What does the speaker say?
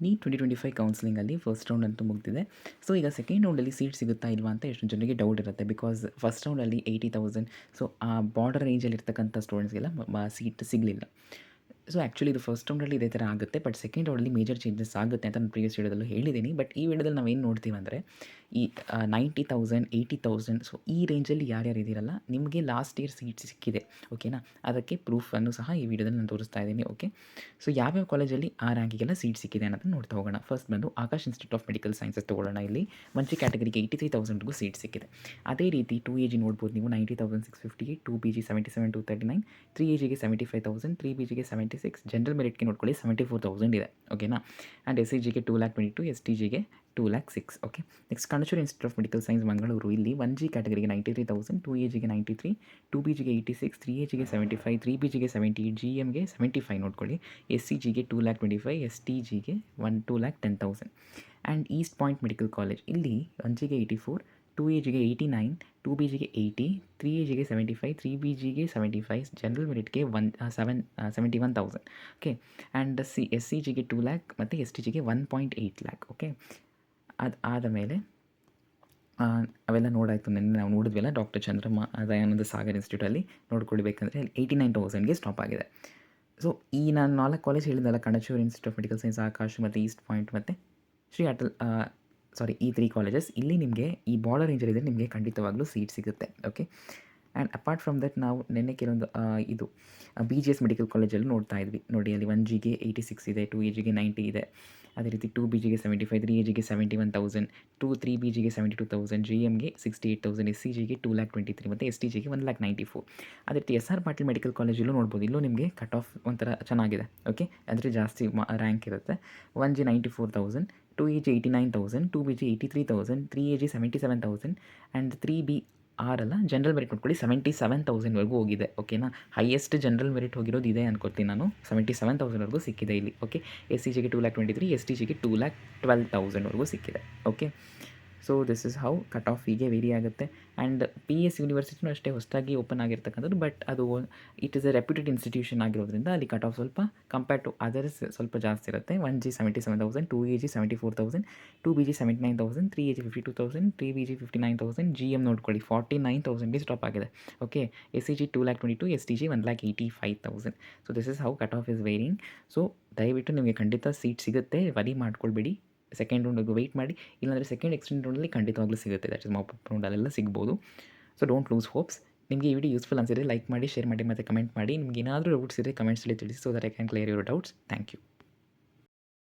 Neat 2025 ಕೌನ್ಸಿಲಿಂಗಲ್ಲಿ first round ಅಂತೂ ಮುಗಿದಿದೆ. So ಈಗ ಸೆಕೆಂಡ್ ರೌಂಡಲ್ಲಿ ಸೀಟ್ ಸಿಗುತ್ತಾ ಇಲ್ವಾ ಅಂತ ಎಷ್ಟು ಜನರಿಗೆ ಡೌಟ್ ಇರುತ್ತೆ. ಬಿಕಾಸ್ ಫಸ್ಟ್ ರೌಂಡಲ್ಲಿ 80,000 ಸೊ ಆ ಬಾರ್ಡರ್ ರೇಂಜಲ್ಲಿ ಇರ್ತಕ್ಕಂಥ ಸ್ಟೂಡೆಂಟ್ಸ್ಗೆಲ್ಲ ಸೀಟ್ ಸಿಗಲಿಲ್ಲ. ಸೊ ಆ್ಯಕ್ಚುಲಿ ಇದು ಫಸ್ಟ್ ರೌಂಡಲ್ಲಿ ಇದೇ ಥರ ಆಗುತ್ತೆ. ಬಟ್ ಸೆಕೆಂಡ್ ರೌಂಡಲ್ಲಿ ಮೇಜರ್ ಚೇಂಜಸ್ ಆಗುತ್ತೆ ಅಂತ ನಾನು ಪ್ರೀವಿಯಸ್ ವಿಡಿಯೋದಲ್ಲೂ ಹೇಳಿದ್ದೀನಿ. ಬಟ್ ಈ ವಿಡಿಯೋದಲ್ಲಿ ನಾವೇನು ನೋಡ್ತೀವಿ ಅಂದರೆ ಈ 90,000 80,000 ಸೊ ಈ ರೇಂಜಲ್ಲಿ ಯಾರ್ಯಾರು ಇದ್ದೀರಲ್ಲ ನಿಮಗೆ ಲಾಸ್ಟ್ ಇಯರ್ ಸೀಟ್ ಸಿಕ್ಕಿದೆ, ಓಕೆನಾ. ಅದಕ್ಕೆ ಪ್ರೂಫನ್ನು ಸಹ ಈ ವಿಡಿಯೋದಲ್ಲಿ ನಾನು ತೋರಿಸ್ತಾ ಇದ್ದೀನಿ. ಓಕೆ, ಸೊ ಯಾವ್ಯಾವ ಕಾಲೇಜಲ್ಲಿ ಆ ರ್ಯಾಂಕಿಗೆಲ್ಲ ಸೀಟ್ ಸಿಕ್ಕಿದೆ ಅನ್ನೋದನ್ನು ನೋಡ್ತಾ ಹೋಗೋಣ. ಫಸ್ಟ್ ಬಂದು Akash institute of medical sciences ತೊಗೊಳ್ಳೋಣ. ಇಲ್ಲಿ ಮಂಚಿ ಕ್ಯಾಟಗರಿಗೆ 83,000ಗೂ ಸೀಟ್ ಸಿಕ್ಕಿದೆ. ಅದೇ ರೀತಿ 2AG ನೋಡ್ಬೋದು ನೀವು 90,658, 2BG 77,239, 3AGಗೆ 75,000, 3BGಗೆ 76, ಜನರಲ್ ಮೆರಿಟ್ಗೆ ನೋಡ್ಕೊಳ್ಳಿ 74,000 ಇದೆ, ಓಕೆನಾ. ಆ್ಯಂಡ್ SCGಗೆ 2,22,000, STGಗೆ 2,06,000. Okay, next Kanachur institute of medical science Mangaluru. ಇಲ್ಲಿ 1G ಕ್ಯಾಟಗರಿಗೆ 93,000, 2AGಗೆ 93, 2BGಗೆ 86, 3AGಗೆ 75, 3BGಗೆ 78, GMಗೆ 75 ನೋಡ್ಕೊಳ್ಳಿ. SCGಗೆ 2,25,000, STGಗೆ 2,10,000. And East point medical college ಇಲ್ಲಿ 1Gಗೆ 84, 2AGಗೆ 89, 2BGಗೆ 80, 3AGಗೆ 75, 3BGಗೆ 75, ಜನರಲ್ ಮೆರಿಟ್ಗೆ 71,000. ಓಕೆ, ಆ್ಯಂಡ್ SCGಗೆ 2 lakh ಮತ್ತು STGಗೆ 1.8 lakh. ಓಕೆ, ಅದಾದ ಮೇಲೆ ಅವೆಲ್ಲ ನೋಡಾಯಿತು. ನೆನ್ನೆ ನಾವು ನೋಡಿದ್ವಲ್ಲ ಡಾಕ್ಟರ್ ಚಂದ್ರಮ್ಮ ದಯಾನಂದ ಸಾಗರ್ ಇನ್ಸ್ಟಿಟ್ಯೂಟಲ್ಲಿ ನೋಡ್ಕೊಳ್ಬೇಕಂದ್ರೆ ಅಲ್ಲಿ 89,000ಗೆ ಸ್ಟಾಪ್ ಆಗಿದೆ. ಸೊ ಈ ನಾನು 4 ಕಾಲೇಜ್ ಹೇಳಿದಲ್ಲ, Kanachur institute of medical science, Akash ಮತ್ತು ಈಸ್ಟ್ ಪಾಯಿಂಟ್ ಮತ್ತು ಶ್ರೀ ಅಟಲ್ ಈ 3 ಕಾಲೇಜಸ್ ಇಲ್ಲಿ ನಿಮಗೆ ಈ ಬಾರ್ಡರ್ ರೇಂಜಲ್ಲಿದೆ, ನಿಮಗೆ ಖಂಡಿತವಾಗ್ಲೂ ಸೀಟ್ ಸಿಗುತ್ತೆ. Okay, and apart from that ನಾವು ನೆನ್ನೆ ಕೆಲವೊಂದು ಇದು BGS ಮೆಡಿಕಲ್ ಕಾಲೇಜಲ್ಲಿ ನೋಡ್ತಾ ಇದ್ವಿ ನೋಡಿ. ಅಲ್ಲಿ 1Gಗೆ 86 ಇದೆ, 2AGಗೆ 90 ಇದೆ, ಅದೇ ರೀತಿ 2BGಗೆ 75, 3AGಗೆ 71,000, 3BGಗೆ 72,000, GMಗೆ 68,000, SCGಗೆ 2,23,000 ಮತ್ತು STGಗೆ 1,94,000. ಅದೇ ರೀತಿ SR ಪಾಟೀಲ್ ಮೆಡಿಕಲ್ ಕಾಲೇಜಲ್ಲೂ ನೋಡ್ಬೋದು. ಇಲ್ಲೂ ನಿಮಗೆ ಕಟ್ ಆಫ್ ಒಂಥರ ಚೆನ್ನಾಗಿದೆ. ಓಕೆ, ಅಂದರೆ ಜಾಸ್ತಿ ರ್ಯಾಂಕ್ ಇರುತ್ತೆ. 1G 94,000, 2AG 89,000, 2BG 83,000, 3AG 77,000 and 3BR ಅಲ್ಲ ಜನರಲ್ ಮೆರಿಟ್ ನೋಡ್ಕೊಳ್ಳಿ 77,000ವರೆಗೂ ಹೋಗಿದೆ, ಓಕೆನಾ. ಹೈಯೆಸ್ಟ್ ಜನರಲ್ ಮೆರಿಟ್ ಹೋಗಿರೋದು ಇದೆ ಅನ್ಕೋತೀನಿ ನಾನು. 77,000ವರೆಗೂ ಸಿಕ್ಕಿದೆ ಇಲ್ಲಿ. ಓಕೆ, SCGಗೆ 2,23,000, STGಗೆ 2,12,000ವರೆಗೂ ಸಿಕ್ಕಿದೆ. Okay, so this is how cut off ಹೀಗೆ ವೇರಿ ಆಗುತ್ತೆ. ಆ್ಯಂಡ್ PS ಯೂನಿವರ್ಸಿಟಿನೂ ಅಷ್ಟೇ ಹೊಸದಾಗಿ ಓಪನ್ ಆಗಿರ್ತಕ್ಕಂಥದ್ದು. ಬಟ್ ಅದು it is A reputed institution ಆಗಿರೋದ್ರಿಂದ ಅಲ್ಲಿ ಕಟ್ ಆಫ್ ಸ್ವಲ್ಪ ಕಂಪೇರ್ ಟು ಅದರ್ಸ್ ಸ್ವಲ್ಪ ಜಾಸ್ತಿ ಇರುತ್ತೆ. 1G 77,000, 2AG 74,000, 2BG 79,000, 3AG 52,000, 3BG 59,000, GM ನೋಡ್ಕೊಳ್ಳಿ 49,000ಗೆ ಸ್ಟಾಪ್ ಆಗಿದೆ. Okay, SCG 2,22,000, STG 1,85,000. So this is how cut off is varying. So ದಯವಿಟ್ಟು ನಿಮಗೆ ಖಂಡಿತ ಸೀಟ್ ಸಿಗುತ್ತೆ, ವರಿ ಮಾಡ್ಕೊಳ್ಬೇಡಿ. ಸೆಕೆಂಡ್ ರೌಂಡಿಗೆ ವೆಯ್ಟ್ ಮಾಡಿ, ಇಲ್ಲಾಂದರೆ ಸೆಕೆಂಡ್ ಎಕ್ಸ್ಟೆಂಡ್ ರೌಂಡಲ್ಲಿ ಖಂಡಿತವಾಗ್ಲೂ ಸಿಗುತ್ತೆ. ದಟ್ ಇಸ್ ಮಾಪ್ ಅಪ್ ರೌಂಡಲ್ಲೆಲ್ಲ ಸಿಗ್ಬೋದು. So don't lose hopes. ನಿಮಗೆ ಈ ವಿಡಿಯೋ ಯೂಸ್ಫುಲ್ ಅನಿಸಿದ್ರೆ ಲೈಕ್ ಮಾಡಿ, ಶೇರ್ ಮಾಡಿ ಮತ್ತು ಕಮೆಂಟ್ ಮಾಡಿ. ನಿಮ್ಗೆ ಏನಾದರೂ ಡೌಟ್ಸ್ ಇದ್ದರೆ ಕಮೆಂಟ್ಸಲ್ಲಿ ತಿಳಿಸಿ, so that I can clear your doubts. Thank you.